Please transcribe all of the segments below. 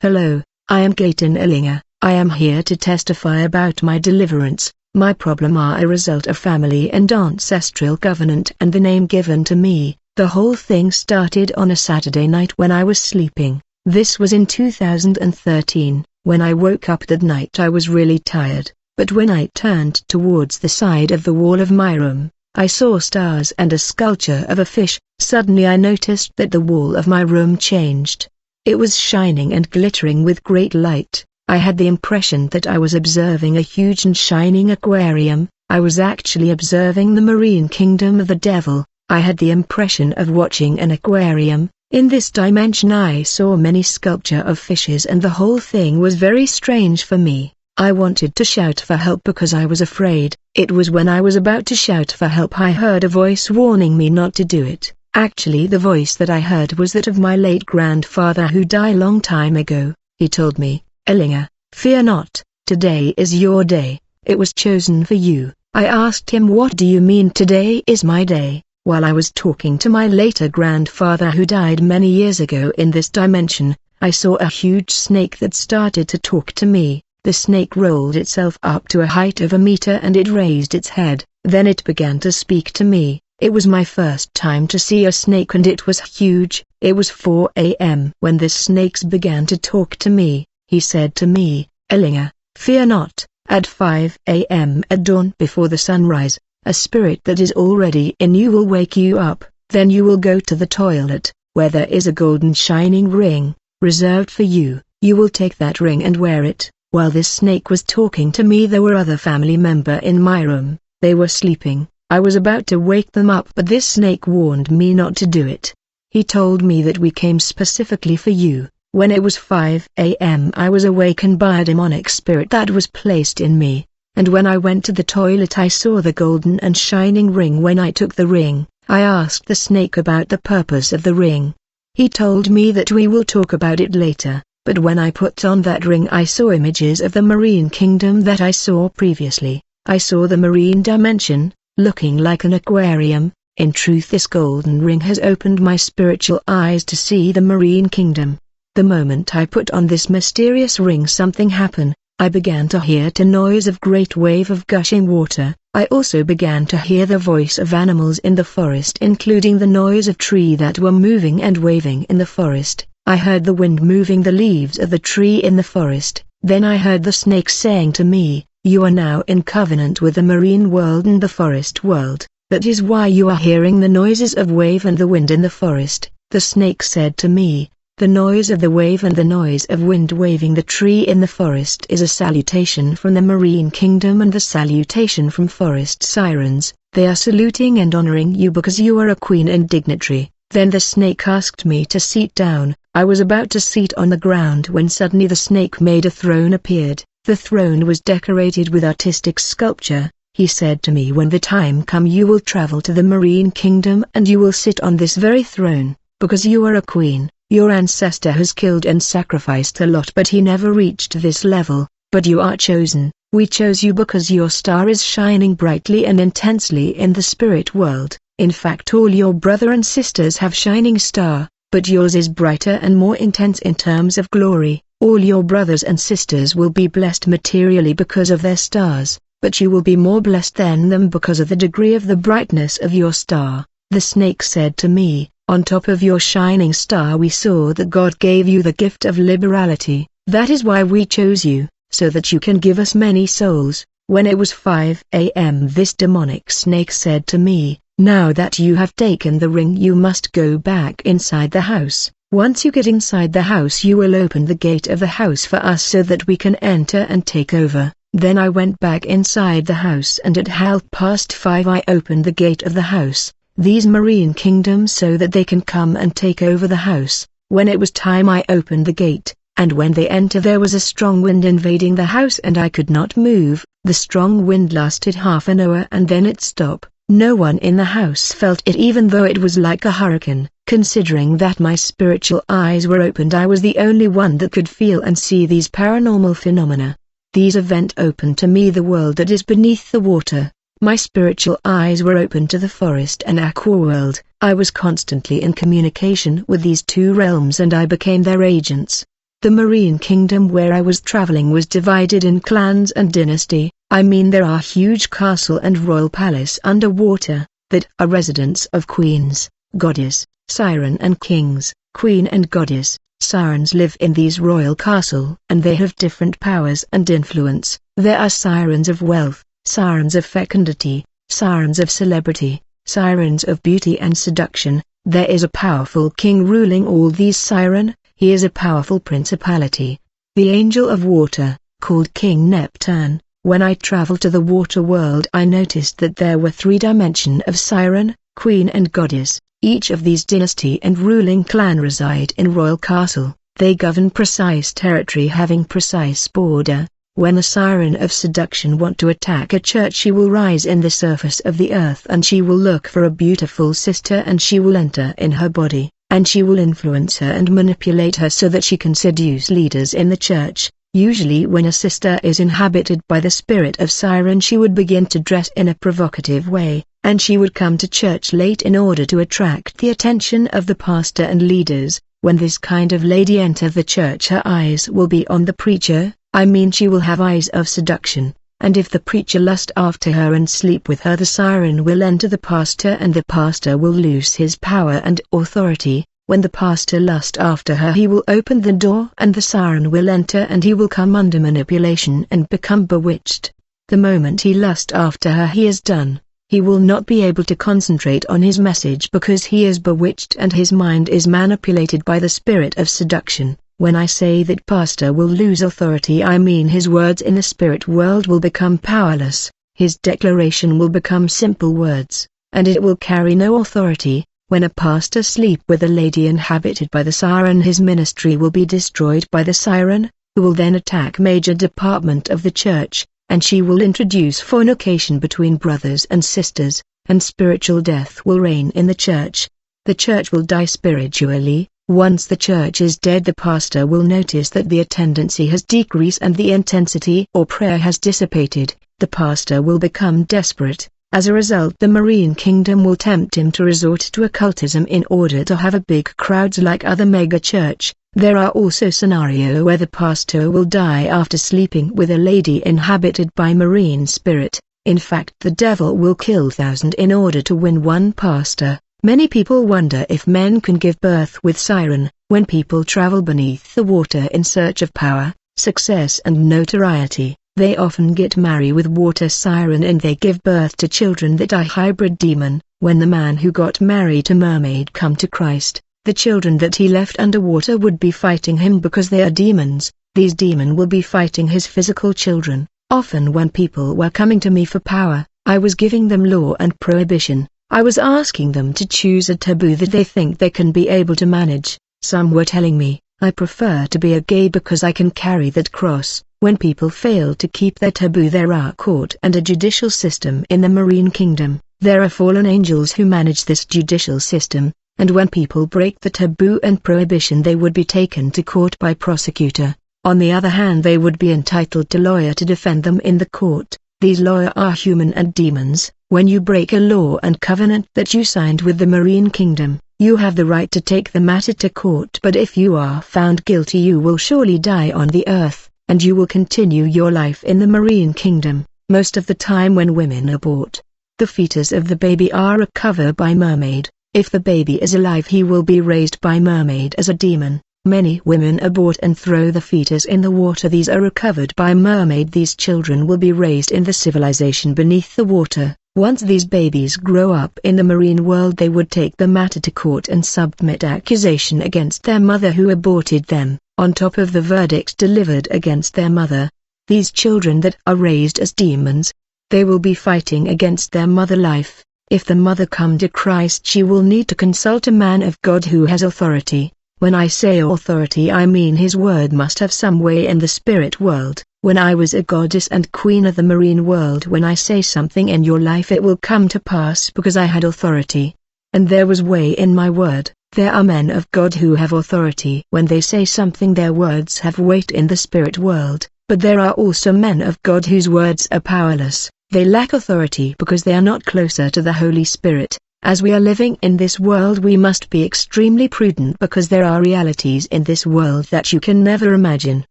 Hello, I am GAITON ELENDA. I am here to testify about my deliverance. My problem are a result of family and ancestral covenant and the name given to me. The whole thing started on a Saturday night when I was sleeping. This was in 2013. When I woke up that night I was really tired, but when I turned towards the side of the wall of my room, I saw stars and a sculpture of a fish. Suddenly I noticed that the wall of my room changed. It was shining and glittering with great light. I had the impression that I was observing a huge and shining aquarium. I was actually observing the marine kingdom of the devil. I had the impression of watching an aquarium. In this dimension I saw many sculpture of fishes and the whole thing was very strange for me. I wanted to shout for help because I was afraid. It was when I was about to shout for help I heard a voice warning me not to do it. Actually the voice that I heard was that of my late grandfather who died long time ago. He told me, "Elena, fear not, today is your day, it was chosen for you." I asked him, "What do you mean today is my day?" While I was talking to my later grandfather who died many years ago in this dimension, I saw a huge snake that started to talk to me. The snake rolled itself up to a height of 1 meter and it raised its head, then it began to speak to me. It was my first time to see a snake and it was huge. It was 4 a.m. when the snakes began to talk to me. He said to me, "Elena, fear not, at 5 a.m. at dawn before the sunrise, a spirit that is already in you will wake you up, then you will go to the toilet, where there is a golden shining ring, reserved for you. You will take that ring and wear it." While this snake was talking to me there were other family members in my room. They were sleeping. I was about to wake them up but this snake warned me not to do it. He told me that we came specifically for you. When it was 5 a.m. I was awakened by a demonic spirit that was placed in me, and when I went to the toilet I saw the golden and shining ring. When I took the ring, I asked the snake about the purpose of the ring. He told me that we will talk about it later, but when I put on that ring I saw images of the marine kingdom that I saw previously. I saw the marine dimension, looking like an aquarium. In truth this golden ring has opened my spiritual eyes to see the marine kingdom. The moment I put on this mysterious ring something happened. I began to hear the noise of great wave of gushing water. I also began to hear the voice of animals in the forest including the noise of trees that were moving and waving in the forest. I heard the wind moving the leaves of the tree in the forest. Then I heard the snake saying to me, "You are now in covenant with the marine world and the forest world. That is why you are hearing the noises of wave and the wind in the forest." The snake said to me, "The noise of the wave and the noise of wind waving the tree in the forest is a salutation from the marine kingdom and the salutation from forest sirens. They are saluting and honoring you because you are a queen and dignitary." Then the snake asked me to sit down. I was about to sit on the ground when suddenly the snake made a throne appeared. The throne was decorated with artistic sculpture. He said to me, "When the time comes you will travel to the marine kingdom and you will sit on this very throne, because you are a queen. Your ancestor has killed and sacrificed a lot but he never reached this level, but you are chosen. We chose you because your star is shining brightly and intensely in the spirit world. In fact all your brother and sisters have shining star, but yours is brighter and more intense in terms of glory. All your brothers and sisters will be blessed materially because of their stars, but you will be more blessed than them because of the degree of the brightness of your star." The snake said to me, "On top of your shining star we saw that God gave you the gift of liberality. That is why we chose you, so that you can give us many souls." When it was 5 a.m. this demonic snake said to me, "Now that you have taken the ring you must go back inside the house. Once you get inside the house you will open the gate of the house for us so that we can enter and take over." Then I went back inside the house and at 5:30 I opened the gate of the house, these marine kingdoms so that they can come and take over the house. When it was time I opened the gate, and when they enter there was a strong wind invading the house and I could not move. The strong wind lasted half an hour and then it stopped. No one in the house felt it even though it was like a hurricane. Considering that my spiritual eyes were opened I was the only one that could feel and see these paranormal phenomena. These events opened to me the world that is beneath the water. My spiritual eyes were open to the forest and aqua world. I was constantly in communication with these two realms and I became their agents. The marine kingdom where I was traveling was divided in clans and dynasty. I mean there are huge castle and royal palace underwater, that are residents of queens, goddess, siren and kings. Queen and goddess, sirens live in these royal castle and they have different powers and influence. There are sirens of wealth, sirens of fecundity, sirens of celebrity, sirens of beauty and seduction. There is a powerful king ruling all these siren. He is a powerful principality. The angel of water, called King Neptune. When I traveled to the water world I noticed that there were 3 dimensions of siren, queen and goddess. Each of these dynasty and ruling clan reside in royal castle. They govern precise territory having precise border. When a siren of seduction want to attack a church she will rise in the surface of the earth and she will look for a beautiful sister and she will enter in her body, and she will influence her and manipulate her so that she can seduce leaders in the church. Usually when a sister is inhabited by the spirit of siren she would begin to dress in a provocative way, and she would come to church late in order to attract the attention of the pastor and leaders. When this kind of lady enter the church her eyes will be on the preacher, I mean she will have eyes of seduction, and if the preacher lust after her and sleep with her the siren will enter the pastor and the pastor will lose his power and authority. When the pastor lust after her he will open the door and the siren will enter and he will come under manipulation and become bewitched. The moment he lust after her he is done. He will not be able to concentrate on his message because he is bewitched and his mind is manipulated by the spirit of seduction. When I say that pastor will lose authority I mean his words in the spirit world will become powerless, his declaration will become simple words, and it will carry no authority. When a pastor sleep with a lady inhabited by the siren his ministry will be destroyed by the siren, who will then attack major department of the church, and she will introduce fornication between brothers and sisters, and spiritual death will reign in the church. The church will die spiritually. Once the church is dead the pastor will notice that the attendancy has decreased and the intensity or prayer has dissipated. The pastor will become desperate. As a result the marine kingdom will tempt him to resort to occultism in order to have a big crowds like other mega church. There are also scenario where the pastor will die after sleeping with a lady inhabited by marine spirit. In fact the devil will kill thousands in order to win one pastor. Many people wonder if men can give birth with siren. When people travel beneath the water in search of power, success and notoriety, they often get married with water siren and they give birth to children that are hybrid demon. When the man who got married to mermaid come to Christ, the children that he left underwater would be fighting him because they are demons. These demons will be fighting his physical children. Often when people were coming to me for power, I was giving them law and prohibition. I was asking them to choose a taboo that they think they can be able to manage. Some were telling me, I prefer to be a gay because I can carry that cross. When people fail to keep their taboo there are court and a judicial system in the marine kingdom. There are fallen angels who manage this judicial system, and when people break the taboo and prohibition they would be taken to court by prosecutor. On the other hand they would be entitled to lawyer to defend them in the court. These lawyers are human and demons. When you break a law and covenant that you signed with the marine kingdom, you have the right to take the matter to court, but if you are found guilty you will surely die on the earth, and you will continue your life in the marine kingdom. Most of the time when women abort, the fetus of the baby are recovered by mermaid. If the baby is alive he will be raised by mermaid as a demon. Many women abort and throw the fetus in the water. These are recovered by mermaid. These children will be raised in the civilization beneath the water. Once these babies grow up in the marine world they would take the matter to court and submit accusation against their mother who aborted them, on top of the verdict delivered against their mother. These children that are raised as demons, they will be fighting against their mother life. If the mother come to Christ she will need to consult a man of God who has authority. When I say authority I mean his word must have some way in the spirit world. When I was a goddess and queen of the marine world, when I say something in your life it will come to pass because I had authority. And there was way in my word. There are men of God who have authority. When they say something their words have weight in the spirit world, but there are also men of God whose words are powerless. They lack authority because they are not closer to the Holy Spirit. As we are living in this world, we must be extremely prudent because there are realities in this world that you can never imagine.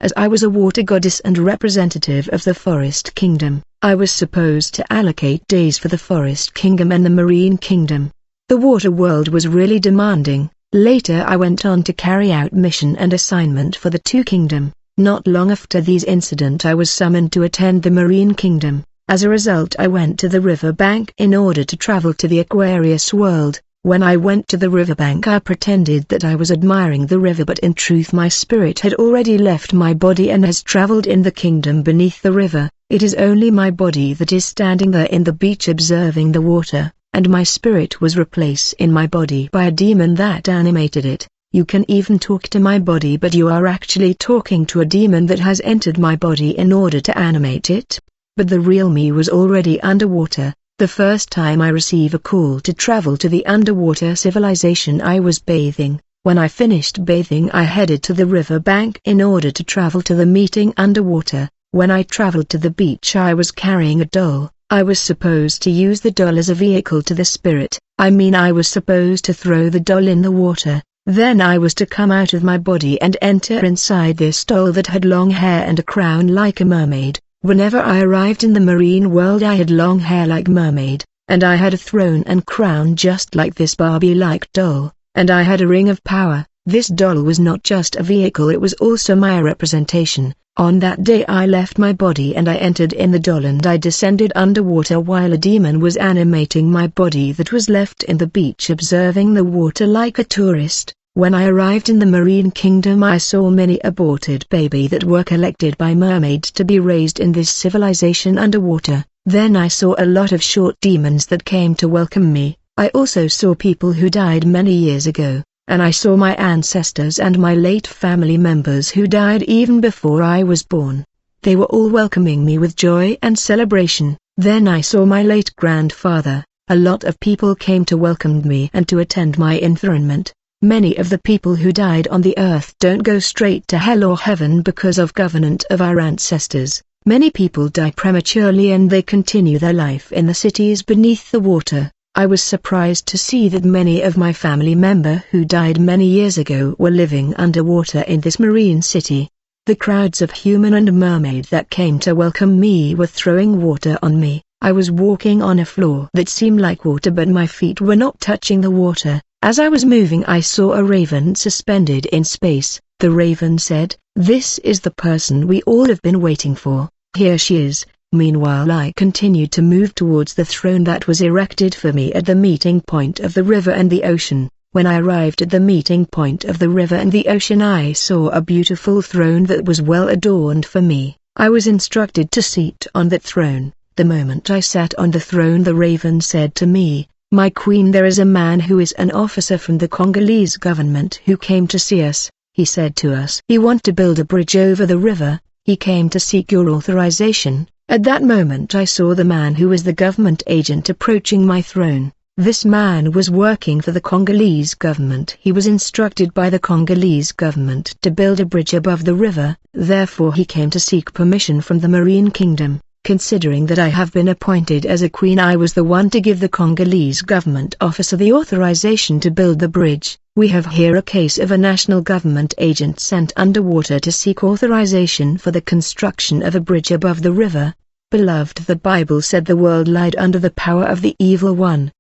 As I was a water goddess and representative of the forest kingdom, I was supposed to allocate days for the forest kingdom and the marine kingdom. The water world was really demanding. Later I went on to carry out mission and assignment for the two kingdom. Not long after these incident I was summoned to attend the marine kingdom. As a result I went to the riverbank in order to travel to the Aquarius World. When I went to the riverbank I pretended that I was admiring the river, but in truth my spirit had already left my body and has traveled in the kingdom beneath the river. It is only my body that is standing there in the beach observing the water, and my spirit was replaced in my body by a demon that animated it. You can even talk to my body, but you are actually talking to a demon that has entered my body in order to animate it. But the real me was already underwater. The first time I received a call to travel to the underwater civilization I was bathing. When I finished bathing I headed to the riverbank in order to travel to the meeting underwater. When I traveled to the beach I was carrying a doll. I was supposed to use the doll as a vehicle to the spirit. I was supposed to throw the doll in the water. Then I was to come out of my body and enter inside this doll that had long hair and a crown like a mermaid. Whenever I arrived in the marine world I had long hair like mermaid, and I had a throne and crown just like this Barbie-like doll, and I had a ring of power. This doll was not just a vehicle, it was also my representation. On that day I left my body and I entered in the doll and I descended underwater while a demon was animating my body that was left in the beach observing the water like a tourist. When I arrived in the marine kingdom I saw many aborted babies that were collected by mermaids to be raised in this civilization underwater. Then I saw a lot of short demons that came to welcome me. I also saw people who died many years ago, and I saw my ancestors and my late family members who died even before I was born. They were all welcoming me with joy and celebration. Then I saw my late grandfather. A lot of people came to welcome me and to attend my interment. Many of the people who died on the earth don't go straight to hell or heaven because of covenant of our ancestors. Many people die prematurely and they continue their life in the cities beneath the water. I was surprised to see that many of my family members who died many years ago were living underwater in this marine city. The crowds of human and mermaid that came to welcome me were throwing water on me. I was walking on a floor that seemed like water, but my feet were not touching the water. As I was moving I saw a raven suspended in space. The raven said, "This is the person we all have been waiting for. Here she is." Meanwhile I continued to move towards the throne that was erected for me at the meeting point of the river and the ocean. When I arrived at the meeting point of the river and the ocean I saw a beautiful throne that was well adorned for me. I was instructed to sit on that throne. The moment I sat on the throne the raven said to me, "My queen, there is a man who is an officer from the Congolese government who came to see us. He said to us he wants to build a bridge over the river. He came to seek your authorization." At that moment I saw the man who was the government agent approaching my throne. This man was working for the Congolese government. He was instructed by the Congolese government to build a bridge above the river, therefore he came to seek permission from the Marine Kingdom. Considering that I have been appointed as a queen, I was the one to give the Congolese government officer the authorization to build the bridge. We have here a case of a national government agent sent underwater to seek authorization for the construction of a bridge above the river. Beloved, the Bible said the world lied under the power of the evil one.